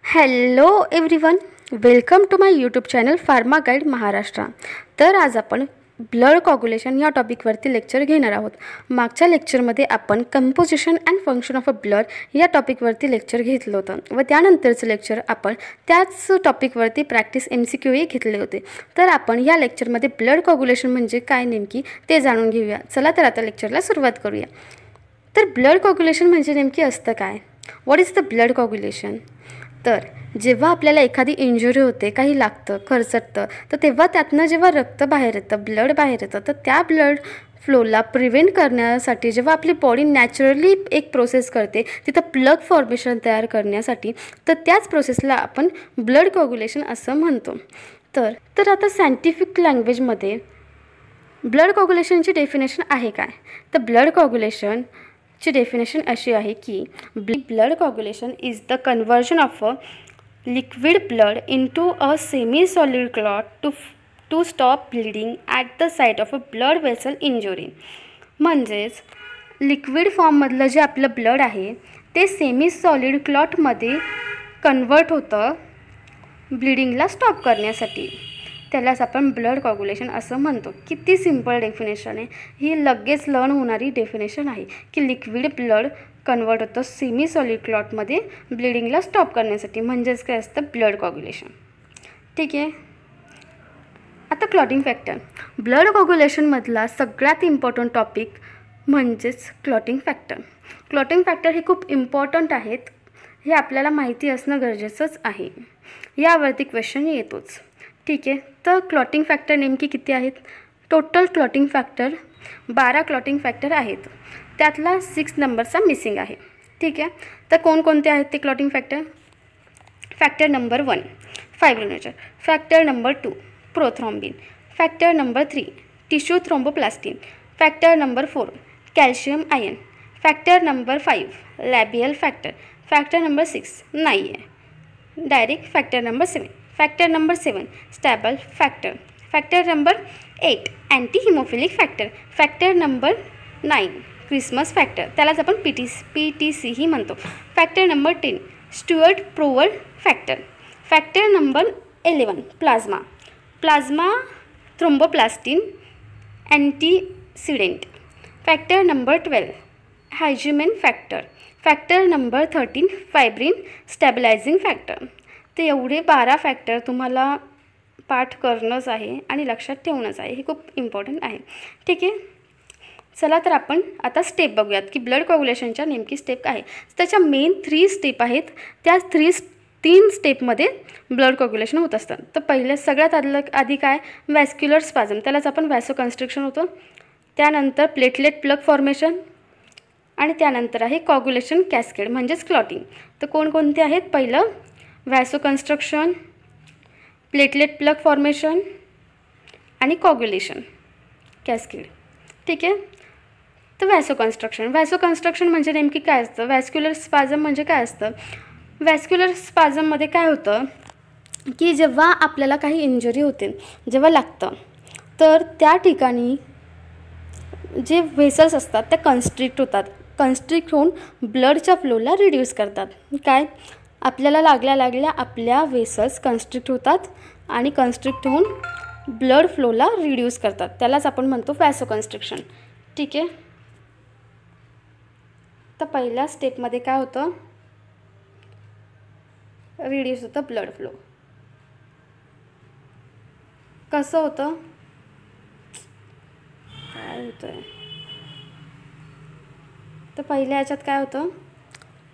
Hello everyone, welcome to my YouTube channel pharma guide Maharashtra. तर आज आपण ब्लड कॉग्युलेशन या टॉपिकवरती लेक्चर घेणार आहोत. मागच्या लेक्चरमध्ये आपण composition and function of a blood या टॉपिकवरती लेक्चर घेतलं होतं व त्यानंतरचं लेक्चर आपण त्याच टॉपिकवरती प्रॅक्टिस MCQ घेतले होते. तर आपण या लेक्चरमध्ये ब्लड कॉग्युलेशन म्हणजे काय नेमकी ते जाणून घेऊया. चला तर आता सुरुवात करूया. तर ब्लड कॉग्युलेशन म्हणजे नेमकी असतं काय? What is the blood coagulation? तर जेव्हा आपल्याला एखादी इंजुरी होते, काही लागतं, खरचटतं, तर तेव्हा त्यातनं जेव्हा रक्त बाहेर येतं, ब्लड बाहेर येतं, तर त्या ब्लड फ्लोला प्रिव्हेंट करण्यासाठी जेव्हा आपली बॉडी नॅचरली एक प्रोसेस करते तिथं प्लग फॉर्मेशन तयार करण्यासाठी, तर त्याच प्रोसेसला आपण ब्लड कॉग्युलेशन असं म्हणतो. तर आता सायंटिफिक लँग्वेजमध्ये ब्लड कॉग्युलेशनची डेफिनेशन आहे काय? तर ब्लड कॉग्युलेशन ची डेफिनेशन अशी आहे की blood coagulation is the conversion of a liquid blood into a semi solid clot to stop bleeding at the site of a blood vessel injury. म्हणजेच liquid फॉर्ममधलं जे आपलं ब्लड आहे ते सेमी सॉलिड क्लॉटमध्ये कन्वर्ट होतं ब्लिडिंगला स्टॉप करण्यासाठी. त्यालाच आपण ब्लड कॉग्युलेशन असं म्हणतो. किती सिम्पल डेफिनेशन आहे ही, लगेच लर्न होणारी डेफिनेशन आहे की लिक्विड ब्लड कन्वर्ट होतं सेमी सॉलिड क्लॉटमध्ये ब्लिडिंगला स्टॉप करण्यासाठी, म्हणजेच काय असतं ब्लड कॉग्युलेशन. ठीक आहे. आता क्लॉटिंग फॅक्टर. ब्लड कॉग्युलेशनमधला सगळ्यात इम्पॉर्टंट टॉपिक म्हणजेच क्लॉटिंग फॅक्टर. क्लॉटिंग फॅक्टर हे खूप इम्पॉर्टंट आहेत, हे आपल्याला माहिती असणं गरजेचंच आहे. यावरती क्वेश्चन येतोच. ठीक आहे. तर क्लॉटिंग फॅक्टर नेमकी किती आहेत? Total clotting factor 12 clotting factor आहेत, त्यातला 6 नंबरचा मिसिंग आहे. ठीक आहे. तर कोणकोणते आहेत ते clotting factor? Factor number 1 fibrinogen, factor number 2 prothrombin, factor number 3 tissue thromboplastin, factor number 4 calcium ion, factor number 5 labile factor, factor number 6 नाही आहे direct, factor number 7. Factor number 7 stable factor, factor number 8 anti haemophilic factor, factor number 9 Christmas factor, त्यालाच आपण PTC ही म्हणतो. Factor number 10 Stuart Prower factor, factor number 11 plasma thromboplastin antecedent, factor number 12 Hageman factor, factor number 13 fibrin stabilising factor. ते एवढे 12 factor तुम्हाला पाठ करणंच आहे आणि लक्षात ठेवणंच आहे, हे खूप इम्पॉर्टंट आहे. ठीक आहे. चला तर आपण आता स्टेप बघूयात की ब्लड कॉग्युलेशनच्या नेमकी स्टेप काय आहे. त्याच्या मेन 3 स्टेप आहेत, त्या 3 स्टेपमध्ये ब्लड कॉग्युलेशन होत असतं. तर पहिल्या सगळ्यात आधी काय? व्हॅस्क्युलर स्पाझम, त्यालाच आपण व्हॅसो कन्स्ट्रिक्शन होतं. त्यानंतर प्लेटलेट प्लग फॉर्मेशन आणि त्यानंतर आहे कॉग्युलेशन कॅस्केड म्हणजेच क्लॉटिंग. तर कोणकोणते आहेत? पहिलं व्हॅसो कन्स्ट्रक्शन, प्लेटलेट प्लग फॉर्मेशन आणि कॉग्युलेशन कॅस्केड. ठीक आहे. तर व्हॅसो कन्स्ट्रक्शन म्हणजे नेमकी काय असतं? व्हॅस्क्युलर स्पाझम म्हणजे काय असतं? व्हॅस्क्युलर स्पाझममध्ये काय होतं की जेव्हा आपल्याला काही इंजुरी होते, जेव्हा लागतं, तर त्या ठिकाणी जे व्हेसल्स असतात त्या कन्स्ट्रिक्ट होतात. कन्स्ट्रिक्ट होऊन ब्लडच्या फ्लोला रिड्यूस करतात. काय? आपल्याला लागल्या आपल्या व्हेसल्स कन्स्ट्रिक्ट होतात आणि कन्स्ट्रिक्ट होऊन ब्लड फ्लोला रिड्यूस करतात, त्यालाच आपण म्हणतो व्हॅसो कन्स्ट्रिक्शन. ठीक आहे. तर पहिल्या स्टेपमध्ये काय होतं? रिड्यूस होतं ब्लड फ्लो. कसं होतं? काय होतं? तर पहिल्या ह्याच्यात काय होतं?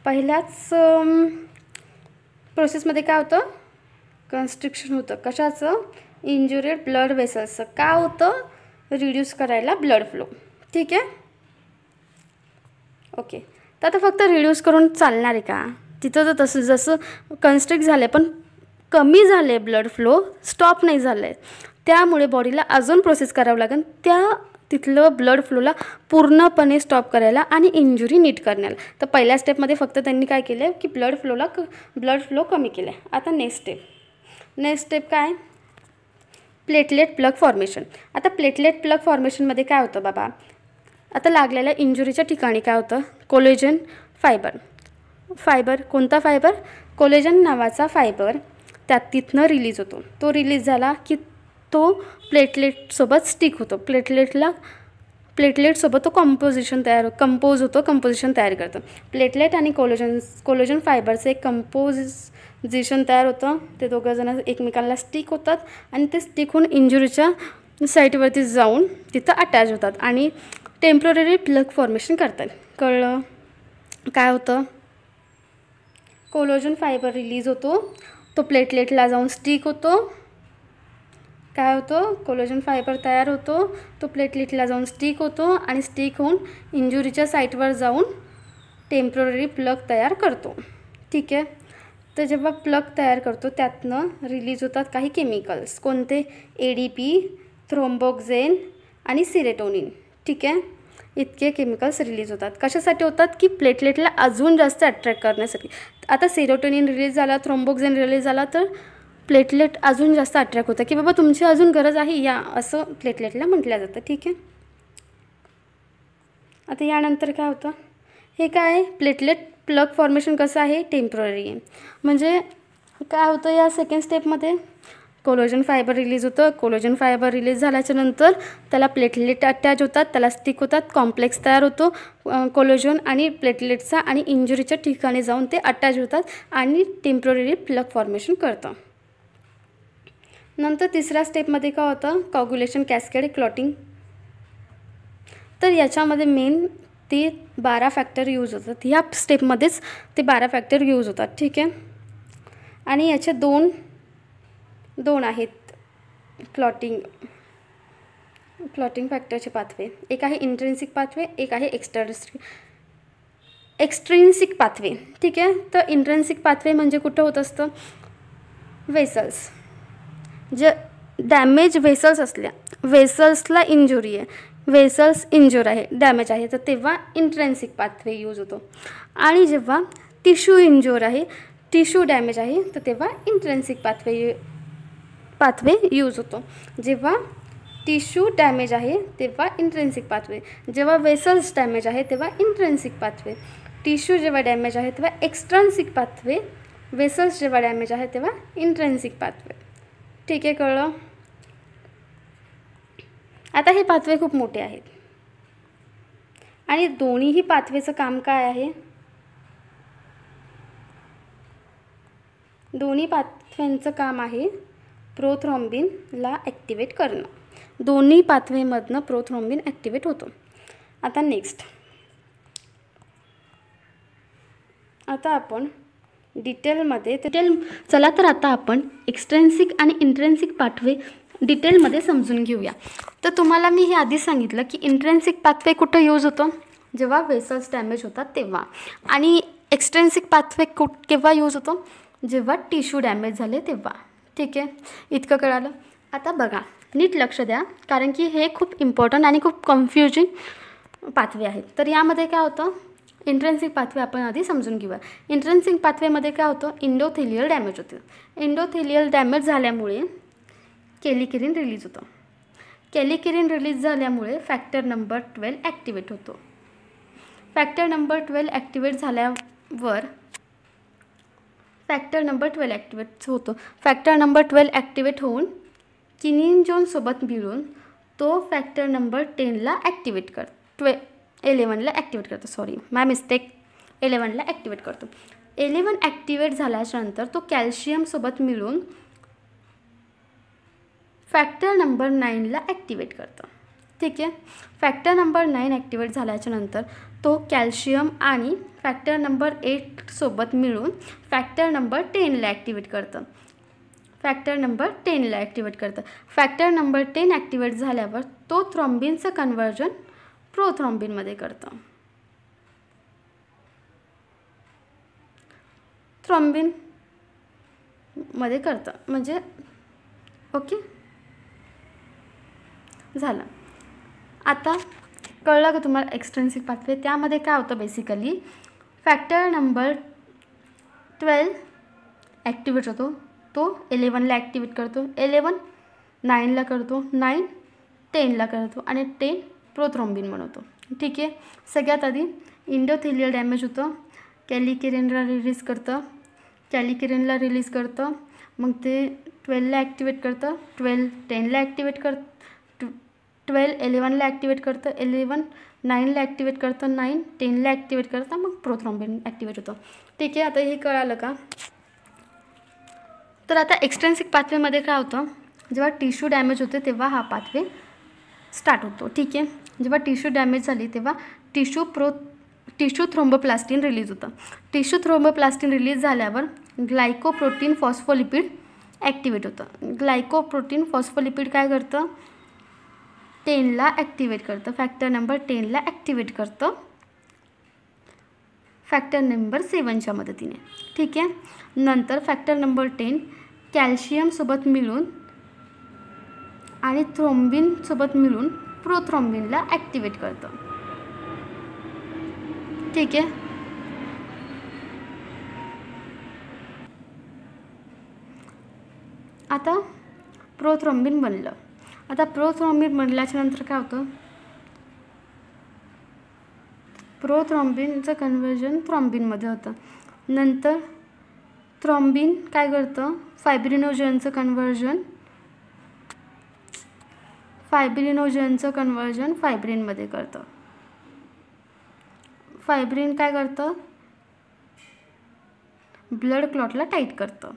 पहिल्याच प्रोसेसमध्ये काय होतं? कन्स्ट्रिक्शन होतं. कशाचं? इंजुरिड ब्लड वेसल्सचं. का होतं? रिड्यूस करायला ब्लड फ्लो. ठीक आहे. ओके. तर आता फक्त रिड्यूस करून चालणार आहे का? तिथं तर तसं जसं कन्स्ट्रिक्ट झालं पण कमी झालं आहे ब्लड फ्लो, स्टॉप नाही झालं आहे, त्यामुळे बॉडीला अजून प्रोसेस करावं लागेल तिथलं ब्लड फ्लोला पूर्णपणे स्टॉप करायला आणि इंजुरी नीट करण्याला. तर पहिल्या स्टेपमध्ये फक्त त्यांनी काय केलं की ब्लड फ्लो कमी केलं आहे. आता नेक्स्ट स्टेप काय? Platelet plug formation. आता प्लेटलेट प्लग फॉर्मेशनमध्ये काय होतं बाबा? आता लागलेल्या इंजुरीच्या ठिकाणी काय होतं? कोलेजन फायबर फायबर, कोणता फायबर? कोलेजन नावाचा फायबर त्यात तिथनं रिलीज होतो. तो रिलीज झाला की तो प्लेटलेटसोबत स्टिक होतो. प्लेटलेटसोबत तो कंपोजिशन तयार करतं. प्लेटलेट आणि कोलेजन फायबरचं एक कंपोजिशन तयार होतं. ते दोघं जण एकमेकांना स्टिक होतात आणि ते स्टिक होऊन इंजुरीच्या साईटवरती जाऊन तिथं अटॅच होतात आणि टेम्पररी प्लग फॉर्मेशन करतात. कळलं? काय होतं? कोलेजन फायबर रिलीज होतो, तो प्लेटलेटला जाऊन स्टिक होतो. काय होतं? कोलेजन फायबर तयार होतो, तो प्लेटलेटला जाऊन स्टिक होतो आणि स्टिक होऊन इंजुरीच्या साईटवर जाऊन टेम्पररी प्लग तयार करतो. ठीक आहे. तर जेव्हा प्लग तयार करतो त्यातनं रिलीज होतात काही केमिकल्स. कोणते? ADP, थ्रोम्बोक्सेन आणि सिरोटोनिन. ठीक आहे. इतके केमिकल्स रिलीज होतात. कशासाठी होतात? की प्लेटलेटला अजून जास्त अट्रॅक्ट करण्यासाठी. आता सिरोटोनिन रिलीज झाला, थ्रोम्बोक्सेन रिलीज झाला तर प्लेटलेट अजून जास्त अट्रॅक्ट होतं की बाबा तुमची अजून गरज आहे या, असं प्लेटलेटला म्हटलं जातं. ठीक आहे. आता यानंतर काय होतं? हे काय आहे? प्लेटलेट प्लग फॉर्मेशन कसं आहे? टेम्पररी आहे. म्हणजे काय होतं या सेकंड स्टेपमध्ये? कोलेजन फायबर रिलीज होतं. कोलेजन फायबर रिलीज झाल्याच्या नंतर त्याला प्लेटलेट अटॅच होतात, त्याला स्टिक होतात, कॉम्प्लेक्स तयार होतो कोलेजन आणि प्लेटलेटचा आणि इंजुरीच्या ठिकाणी जाऊन ते अटॅच होतात आणि टेम्पररी प्लग फॉर्मेशन करतं. नंतर तिसऱ्या स्टेपमध्ये काय होतं? Coagulation, cascade, clotting. तर याच्यामध्ये मेन ते 12 फॅक्टर यूज होतात. ह्या स्टेपमध्येच ते 12 फॅक्टर यूज होतात. ठीक आहे. आणि याचे दोन आहेत क्लॉटिंग फॅक्टरचे पाथवे. एक आहे इंट्रिन्सिक पाथवे, एक आहे एक्स्ट्रिन्सिक पाथवे. ठीक आहे. तर इंट्रिन्सिक पाथवे म्हणजे कुठं होत असतं? वेसल्स. जे डॅमेज वेसल्स असल्या, वेसल्सला इंजुरी आहे, वेसल्स इंजुर आहे, डॅमेज आहे, तर तेव्हा इंट्रिन्सिक पाथवे यूज होतो. आणि जेव्हा टिश्यू इंजुर आहे, टिश्यू डॅमेज आहे, तर तेव्हा इंट्रिन्सिक पाथवे यूज होतो. जेव्हा टिश्यू डॅमेज आहे तेव्हा इंट्रिन्सिक पाथवे, जेव्हा वेसल्स डॅमेज आहे तेव्हा इंट्रिन्सिक पाथवे, टिश्यू जेव्हा डॅमेज आहे तेव्हा एक्स्ट्रिन्सिक पाथवे, वेसल्स जेव्हा डॅमेज आहे तेव्हा इंट्रिन्सिक पाथवे. ठीक आहे. कळलं? आता हे पाथवे खूप मोठे आहेत आणि दोन्हीही पाथवेचं काम काय आहे? दोन्ही पाथवेंचं काम आहे प्रोथ्रॉम्बिनला ॲक्टिवेट करणं. दोन्ही पाथवेमधनं प्रोथ्रॉम्बिन ॲक्टिवेट होतं. आता नेक्स्ट, आता आपण चला तर आता आपण एक्स्ट्रिन्सिक आणि इंट्रिन्सिक पाथवे डिटेलमध्ये समजून घेऊया. तर तुम्हाला मी हे आधी सांगितलं की इंट्रिन्सिक पाथवे कुठं यूज होतं? जेव्हा वेसल्स डॅमेज होतात तेव्हा. आणि एक्स्ट्रिन्सिक पाथवे केव्हा यूज होतो? जेव्हा टिश्यू डॅमेज झाले तेव्हा. ठीक आहे. इतकं कळालं. आता बघा, नीट लक्ष द्या, कारण की हे खूप इम्पॉर्टंट आणि खूप कन्फ्युजिंग पाथवे आहेत. तर यामध्ये काय होतं? इंट्रिन्सिक पाथवे आपण आधी समजून घेऊया. इंट्रिन्सिक पाथवेमध्ये काय होतं? एंडोथेलियल डॅमेज होतं. एंडोथेलियल डॅमेज झाल्यामुळे केलिकिरिन रिलीज होतं. केलिकिरिन रिलीज झाल्यामुळे फॅक्टर नंबर 12 ॲक्टिवेट होतो. फॅक्टर नंबर 12 ॲक्टिवेट झाल्यावर फॅक्टर नंबर 12 ॲक्टिवेट होतो. फॅक्टर नंबर 12 ॲक्टिवेट होऊन किनिंजोनसोबत मिळून तो फॅक्टर नंबर 10ला ॲक्टिवेट करतो. 11ला ॲक्टिवेट करतो. सॉरी, माय मिस्टेक. 11ला ॲक्टिवेट करतो. 11 ॲक्टिवेट झाल्याच्यानंतर तो कॅल्शियमसोबत मिळून फॅक्टर नंबर 9ला ॲक्टिवेट करतं. ठीक आहे. फॅक्टर नंबर 9 ॲक्टिवेट झाल्याच्यानंतर तो कॅल्शियम आणि फॅक्टर नंबर 8 सोबत मिळून फॅक्टर नंबर 10ला ॲक्टिवेट करतं. फॅक्टर नंबर 10ला ॲक्टिवेट करतं. फॅक्टर नंबर 10 ॲक्टिवेट झाल्यावर तो थ्रॉम्बिनचं कन्व्हर्जन प्रोथ्रॉम्बिनमध्ये करतं. थ्रॉम्बिनमध्ये करतं म्हणजे ओके झालं. आता कळलं का तुम्हाला एक्स्ट्रिन्सिक पाथवे? त्यामध्ये काय होतं? बेसिकली फॅक्टर नंबर 12 ॲक्टिवेट होतो, तो 11ला ॲक्टिवेट करतो, 11 9ला करतो, 9 10ला करतो आणि 10 प्रोथ्रॉम्बिन बनवतो. ठीक आहे. सगळ्यात आधी एंडोथेलियल डॅमेज होतं, कॅलिकिरिनला रिलीज करतं, मग ते 12ला ॲक्टिवेट करतं, 12 10ला ॲक्टिवेट करतं, 12 11ला ॲक्टिवेट करतं, 11 9ला ॲक्टिवेट करतं, 9 10ला ॲक्टिवेट करतं, मग प्रोथ्रॉम्बिन ॲक्टिवेट होतं. ठीक आहे, आता हे कळालं का? तर आता एक्सट्रेन्सिक पाथवेमध्ये काय होतं, जेव्हा टिश्यू डॅमेज होते तेव्हा हा पाथवे स्टार्ट होतो. ठीक आहे, जेव्हा टिश्यू डॅमेज झाली तेव्हा टिश्यू थ्रोम्बोप्लास्टिन रिलीज होतं. टिश्यू थ्रोम्बोप्लास्टिन रिलीज झाल्यावर ग्लायकोप्रोटीन फॉस्फोलिपिड ॲक्टिवेट होतं. ग्लायकोप्रोटीन फॉस्फोलिपिड काय करतं, 10ला ॲक्टिवेट करतं, फॅक्टर नंबर 10ला ॲक्टिवेट करतं, फॅक्टर नंबर 7च्या मदतीने. ठीक आहे, नंतर फॅक्टर नंबर 10 कॅल्शियमसोबत मिळून आणि थ्रोम्बिनसोबत मिळून प्रोथ्रॉम्बिनला ॲक्टिवेट करतं. ठीक आहे, आता प्रोथ्रॉम्बिन बनलं. आता प्रोथ्रॉम्बिन बनल्याच्या नंतर काय होतं, प्रोथ्रॉम्बिनचं कन्व्हर्जन थ्रॉम्बिनमध्ये होतं. नंतर थ्रॉम्बिन काय करतं, फायब्रिनोजनचं कन्व्हर्जन फायब्रिनमध्ये करतं. फायब्रिन काय करतं, ब्लड क्लॉटला टाईट करतं.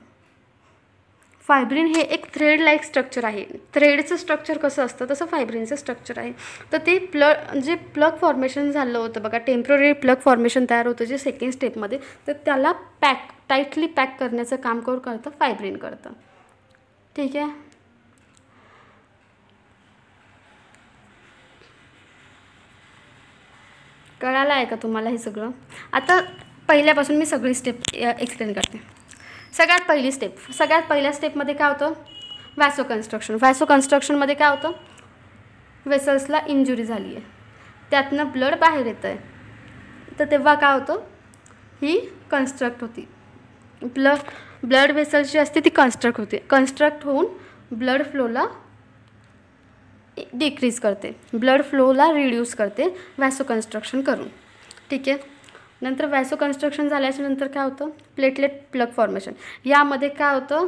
फायब्रिन हे एक थ्रेड लाईक स्ट्रक्चर आहे. थ्रेडचं स्ट्रक्चर कसं असतं तसं फायब्रिनचं स्ट्रक्चर आहे. तर ते जे प्लग फॉर्मेशन झालं होतं बघा, टेम्पररी प्लग फॉर्मेशन तयार होतं जे सेकंड स्टेपमध्ये, तर त्याला टाईटली पॅक करण्याचं काम करतं फायब्रिन करतं. ठीक आहे, कळालं आहे का तुम्हाला हे सगळं? आता पहिल्यापासून मी सगळी स्टेप एक्सप्लेन करते. सगळ्यात पहिल्या स्टेपमध्ये काय होतं, व्हॅसोकन्स्ट्रक्शनमध्ये काय होतं, वेसल्सला इंजुरी झाली आहे, त्यातनं ब्लड बाहेर येतं आहे, तर तेव्हा काय होतं, ही कन्स्ट्रक्ट होती, ब्लड वेसल्स जी असते ती कन्स्ट्रक्ट होऊन ब्लड फ्लोला डिक्रीज करते, ब्लड फ्लोला रिड्यूस करते व्हॅसोकन्स्ट्रक्शन करून. ठीक आहे, नंतर व्हॅसोकन्स्ट्रक्शन झाल्याच्या नंतर काय होतं, प्लेटलेट प्लग फॉर्मेशन. यामध्ये काय होतं,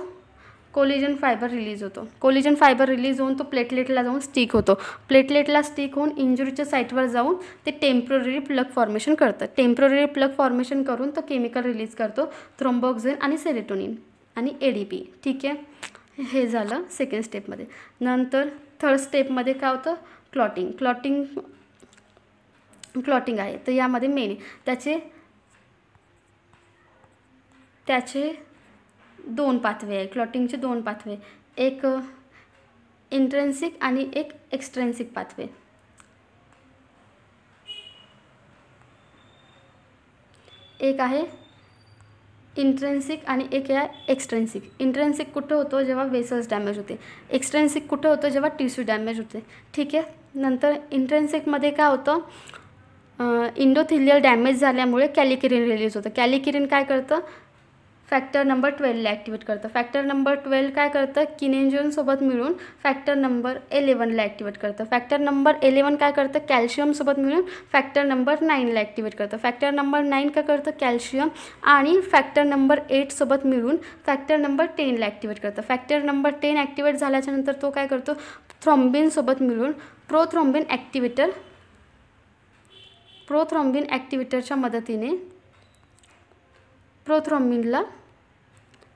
कोलिजन फायबर रिलीज होतो. कोलिजन फायबर रिलीज होऊन तो प्लेटलेटला जाऊन स्टिक होतो. प्लेटलेटला स्टिक होऊन इंजुरीच्या साईटवर जाऊन ते टेम्पररी प्लग फॉर्मेशन करतं. टेम्पररी प्लग फॉर्मेशन करून तो केमिकल रिलीज करतो, थ्रोम्बोक्सिन आणि सेरोटोनिन आणि ADP. ठीक आहे, हे झालं सेकंड स्टेपमध्ये. नंतर थर्ड स्टेपमध्ये काय होतं, क्लॉटिंग आहे. तर यामध्ये मेन त्याचे 2 पाथवे आहे, क्लॉटिंगचे 2 पाथवे, एक इंट्रेन्सिक आणि एक एक्सट्रेन्सिक पाथवे. एक आहे इंट्रेन्सिक आणि एक आहे एक्सट्रेन्सिक. इंट्रेन्सिक कुठं होतो, जेव्हा वेसल्स डॅमेज होते. एक्सट्रेन्सिक कुठं होतं, जेव्हा टिश्यू डॅमेज होते. ठीक आहे, नंतर इंट्रेन्सिकमध्ये काय होतं, इंडोथिलियल डॅमेज झाल्यामुळे कॅलिकिरिन रिलीज होतं. कॅलिकिरिन काय करतं, फॅक्टर नंबर 12ला ॲक्टिवेट करतं. फॅक्टर नंबर 12 काय करतं, किनेंजनसोबत मिळून फॅक्टर नंबर 11ला ॲक्टिवेट करतं. फॅक्टर नंबर 11 काय करतं, कॅल्शियमसोबत मिळून फॅक्टर नंबर 9ला ॲक्टिवेट करतं. फॅक्टर नंबर 9 काय करतं, कॅल्शियम आणि फॅक्टर नंबर 8 सोबत मिळून फॅक्टर नंबर 10ला ॲक्टिवेट करतं. फॅक्टर नंबर 10 ॲक्टिवेट झाल्याच्या नंतर तो काय करतो, थ्रॉम्बिनसोबत मिळून प्रोथ्रॉम्बिन ॲक्टिवेटरच्या मदतीने प्रोथ्रॉम्बिनला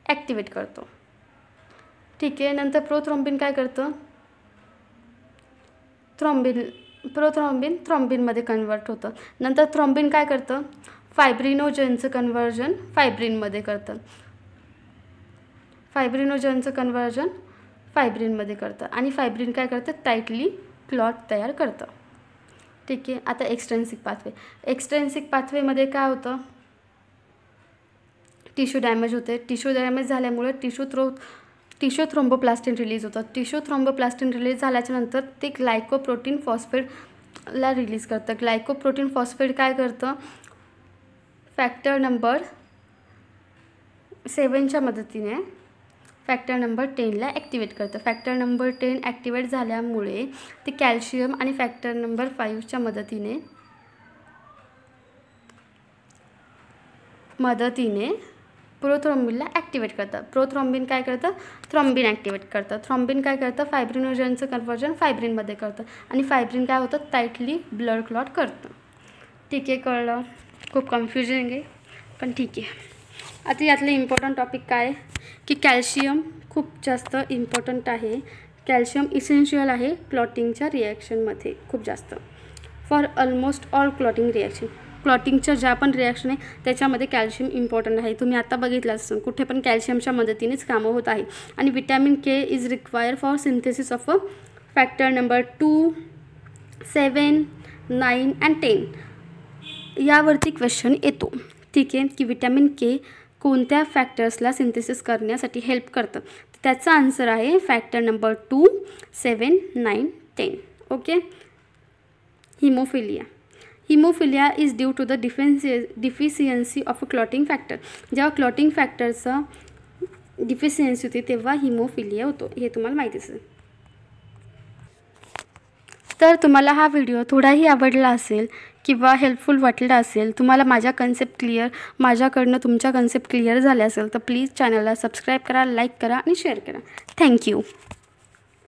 ॲक्टिवेट करतो. ठीक आहे, नंतर प्रोथ्रॉम्बिन काय करतं, प्रोथ्रॉम्बिन थ्रॉम्बिनमध्ये कन्वर्ट होतं. नंतर थ्रॉम्बिन काय करतं, फायब्रिनोजनचं कन्व्हर्जन फायब्रिनमध्ये करतं. आणि फायब्रिन काय करतं, टाईटली क्लॉट तयार करतं. ठीक आहे, आता एक्सट्रेन्सिक पाथवेमध्ये काय होतं, टिश्यू डॅमेज होते. टिश्यू डॅमेज झाल्यामुळे टिश्यू थ्रोम्बोप्लास्टिन रिलीज होतं. टिश्यू थ्रोम्बोप्लास्टिन रिलीज झाल्याच्या नंतर ते ग्लायकोप्रोटीन फॉस्फेटला रिलीज करतं. ग्लायकोप्रोटीन फॉस्फेट काय करतं, फॅक्टर नंबर 7च्या मदतीने फॅक्टर नंबर 10ला ॲक्टिवेट करतं. फॅक्टर नंबर 10 ॲक्टिवेट झाल्यामुळे ते कॅल्शियम आणि फॅक्टर नंबर 5च्या मदतीने मदतीने प्रोथ्रॉम्बिनला ॲक्टिवेट करतं. प्रोथ्रॉम्बिन काय करतं? थ्रॉम्बिन ॲक्टिवेट करतं. थ्रॉम्बिन काय करतं? फायब्रिनोजनचं कन्व्हर्जन फायब्रिनमध्ये करतं आणि फायब्रिन काय होतं? टाईटली ब्लड क्लॉट करतं. ठीक आहे, कळलं? खूप कन्फ्युजन आहे पण ठीक आहे. आता यातलं इम्पॉर्टंट टॉपिक काय की कॅल्शियम खूप जास्त इम्पॉर्टंट आहे. कॅल्शियम इसेन्शियल आहे क्लॉटिंगच्या रिॲक्शनमध्ये खूप जास्त for almost all clotting reaction. क्लॉटिंगच्या ज्या पण रिॲक्शन आहे त्याच्यामध्ये कॅल्शियम इम्पॉर्टंट आहे. तुम्ही आता बघितलं असेल कुठे पण कॅल्शियमच्या मदतीनेच कामं होत आहे. आणि vitamin K is require for synthesis of a factor number 2, 7, 9 and 10 यावरती क्वेश्चन येतो. ठीक आहे, की विटॅमिन के कोणत्या फॅक्टर्सला सिंथेसिस करण्यासाठी हेल्प करतं? त्याचा आन्सर आहे factor number 2, 7, 9, 10. Okay. Haemophilia is due to the deficiency of a clotting factor. जेव्हा क्लॉटिंग फॅक्टरचं डिफिशियन्सी होती तेव्हा हिमोफिलिया होतो, हे तुम्हाला माहिती असेल. तर तुम्हाला हा व्हिडिओ थोडाही आवडला असेल किंवा हेल्पफुल वाटला असेल, तुम्हाला माझ्याकडनं तुमच्या कन्सेप्ट क्लिअर झाले असेल तर प्लीज चॅनलला सबस्क्राईब करा, लाईक करा आणि शेअर करा. थँक्यू.